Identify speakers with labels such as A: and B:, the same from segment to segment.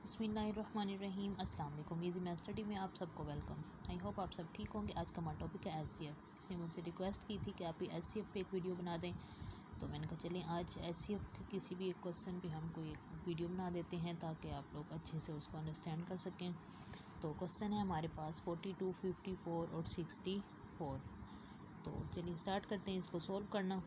A: बिस्मिल्लाहिर्रहमानिर्रहीम। अस्सलाम वालेकुम। इजी मैथ स्टडी में आप सबको वेलकम। आई होप आप सब ठीक होंगे। आज का हमारा टॉपिक है एचसीएफ। इसने मुझसे रिक्वेस्ट की थी कि आप एचसीएफ पे एक वीडियो बना दें, तो मैंने कहा चलिए आज एचसीएफ के किसी भी एक क्वेश्चन पे हम कोई एक वीडियो बना देते हैं ताकि आप लोग अच्छे से उसको अंडरस्टैंड कर सकें। तो क्वेश्चन है हमारे पास 42, 54 और 64। तो चलिए स्टार्ट करते हैं इसको सॉल्व करना।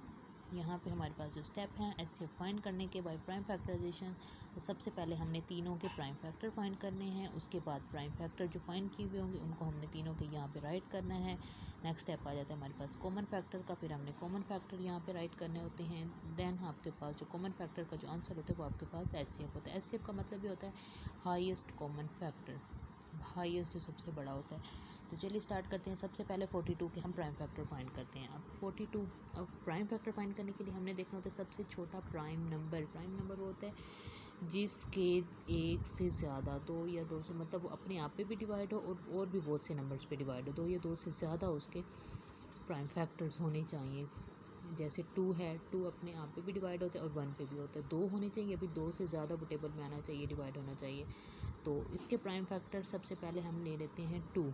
A: यहाँ पे हमारे पास जो स्टेप हैं एचसीएफ फाइंड करने के बाय प्राइम फैक्टराइजेशन। तो सबसे पहले हमने तीनों के प्राइम फैक्टर फाइंड करने हैं, उसके बाद प्राइम फैक्टर जो फाइंड किए हुए होंगे उनको हमने तीनों के यहाँ पे राइट करना है। नेक्स्ट स्टेप आ जाता है हमारे पास कॉमन फैक्टर का, फिर हमने कॉमन फैक्टर यहाँ पे राइट करने होते हैं। देन आपके पास जो कॉमन फैक्टर का जो आंसर होता है वो आपके पास एचसीएफ होता है। एचसीएफ का मतलब ये होता है हाईएस्ट कॉमन फैक्टर, हाईएस्ट जो सबसे बड़ा होता है। तो चलिए स्टार्ट करते हैं। सबसे पहले 42 के हम प्राइम फैक्टर फाइंड करते हैं। अब 42 अब प्राइम फैक्टर फाइंड करने के लिए हमने देखना होता है सबसे छोटा प्राइम नंबर। प्राइम नंबर वो होता है जिसके एक से ज़्यादा, दो या दो से, मतलब वो अपने आप पे भी डिवाइड हो और भी बहुत से नंबर्स पे डिवाइड हो। दो या दो से ज़्यादा उसके प्राइम फैक्टर्स होने चाहिए। जैसे 2 है, 2 अपने आप पे भी डिवाइड होता है और 1 पे भी होता है। 2 होने चाहिए, अभी 2 से ज़्यादा वो टेबल में आना चाहिए, डिवाइड होना चाहिए। तो इसके प्राइम फैक्टर सबसे पहले हम ले लेते हैं 2।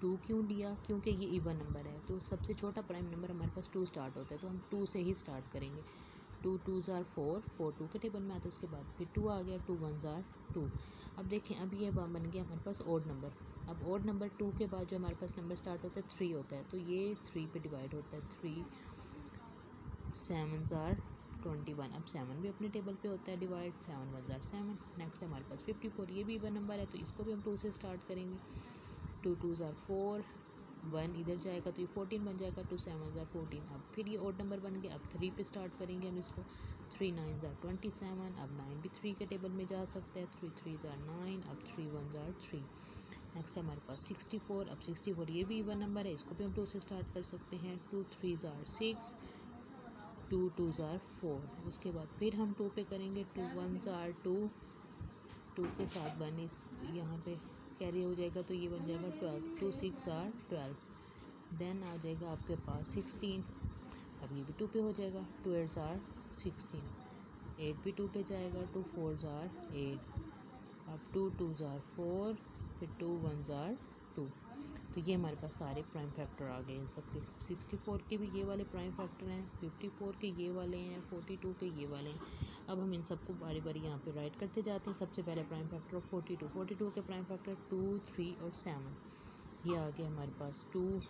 A: 2 क्यों लिया? क्योंकि ये इवन नंबर है, तो सबसे छोटा प्राइम नंबर हमारे पास 2 स्टार्ट होता है, तो हम 2 से ही स्टार्ट करेंगे। 2 2s are 4, 4 2 के टेबल में आता है। उसके बाद फिर 2 आ गया, 2 1s are 2। अब देखें, अब ये बन गया हमारे पास ओड नंबर। अब ओड नंबर 2 के बाद जो हमारे पास नंबर स्टार्ट होता है 3 होता है, तो ये 3 पे डिवाइड होता है। 3 7s are 21। अब 7 भी अपने टेबल पे होता है डिवाइड, 7 1s are 7। नेक्स्ट है हमारे पास 54, ये भी इवन नंबर है, तो इसको भी हम 2 से स्टार्ट करेंगे। 2 2s are 4, 1 इधर जाएगा तो ये 14 बन जाएगा। 2 7s are 14। अब फिर ये ओड नंबर बन गया। अब 3 पे स्टार्ट करेंगे हम इसको। 3 9s are 27। अब 9 भी 3 के टेबल में जा सकता है। 3 3s are 9। अब 3 1s are 3। नेक्स्ट है हमारे पास 64। अब 64 ये भी इवन नंबर है, इसको भी हम 2 से स्टार्ट कर सकते हैं। 2 3s are 6, 2 2s are 4। उसके बाद फिर हम 2 पे करेंगे। 2 1s are 2, 2 के साथ 1 इस यहाँ पे कैरी हो जाएगा, तो ये बन जाएगा 12। 2 6 are 12। देन आ जाएगा आपके पास 16। अब ये भी 2 पे हो जाएगा। 2 8s are 16। 8 भी 2 पे जाएगा। 2 4s are 8। अब 2 2s are 4, फिर 2 1s are 2। तो ये हमारे पास सारे प्राइम फैक्टर आ गए इन सब के। 64 के भी ये वाले प्राइम फैक्टर हैं, 54 के ये वाले हैं, 42 के ये वाले हैं। अब हम इन सबको बारी बारी यहाँ पे राइट करते जाते हैं। सबसे पहले प्राइम फैक्टर ऑफ 42। 42 के प्राइम फैक्टर 2 3 और 7। ये आ गया हमारे पास 2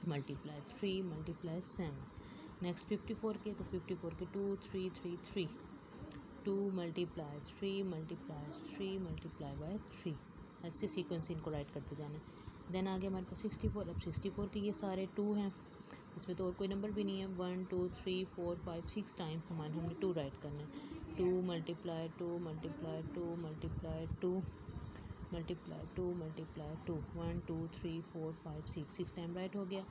A: मल्टीप्लाई 3 मल्टीप्लाई 7। नेक्स्ट 54 के, तो 54 के 2 3 3 3, 2 मल्टीप्लाई 3 मल्टीप्लाई 3 मल्टीप्लाई बाय 3। ऐसे सीक्वेंस इनको राइट करते जाना है। देन आ गया हमारे पास 64। अब 64 के ये सारे 2 हैं, इसमें तो और कोई नंबर भी नहीं है। 1 2 3 4 5 6 टाइम हमने 2 राइट करना है। 2 multiply 2 multiply 2 multiply 2 multiply 2 multiply 2, 1 2 3 4 5 6 time right हो गया।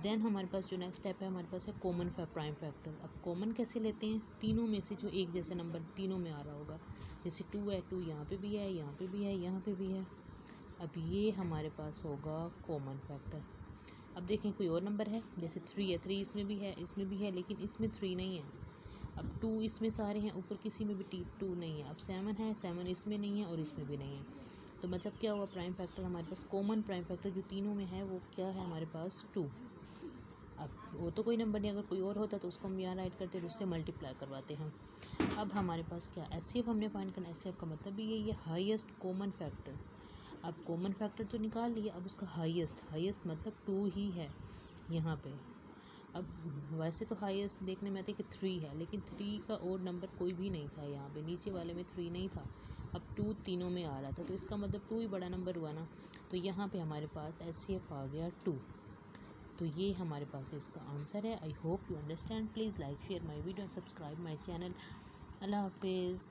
A: देन हमारे पास जो नेक्स्ट स्टेप है हमारे पास है कॉमन प्राइम फैक्टर। अब कॉमन कैसे लेते हैं? तीनों में से जो एक जैसा नंबर तीनों में आ रहा होगा। जैसे 2 है, 2 यहाँ पे भी है, यहाँ पे भी है, यहाँ पे भी है। अब ये हमारे पास होगा कॉमन फैक्टर। अब देखें कोई और नंबर है, जैसे 3 है, 3 इसमें भी है, इसमें भी है, लेकिन इसमें 3 नहीं है। अब 2 इसमें सारे हैं, ऊपर किसी में भी 2 नहीं है। अब 7 है, 7 इसमें नहीं है और इसमें भी नहीं है। तो मतलब क्या हुआ, प्राइम फैक्टर हमारे पास कॉमन प्राइम फैक्टर जो तीनों में है वो क्या है हमारे पास 2। अब वो तो कोई नंबर नहीं, अगर कोई और होता तो उसको हम यहाँ राइट करते तो उससे मल्टीप्लाई करवाते हैं। अब हमारे पास क्या एचसीएफ हमने फाइंड करना। एचसीएफ का मतलब भी ये हाईएस्ट कॉमन फैक्टर। अब कॉमन फैक्टर तो निकाल लिया, अब उसका हाईएस्ट मतलब 2 ही है यहाँ पे। अब वैसे तो हाईएस्ट देखने में आते कि 3 है, लेकिन 3 का और नंबर कोई भी नहीं था यहाँ पे, नीचे वाले में 3 नहीं था। अब 2 तीनों में आ रहा था, तो इसका मतलब 2 ही बड़ा नंबर हुआ ना। तो यहाँ पे हमारे पास एचसीएफ आ गया 2। तो ये हमारे पास इसका आंसर है। I hope you understand. Please like share my video and subscribe my channel. अल्लाह हाफिज़।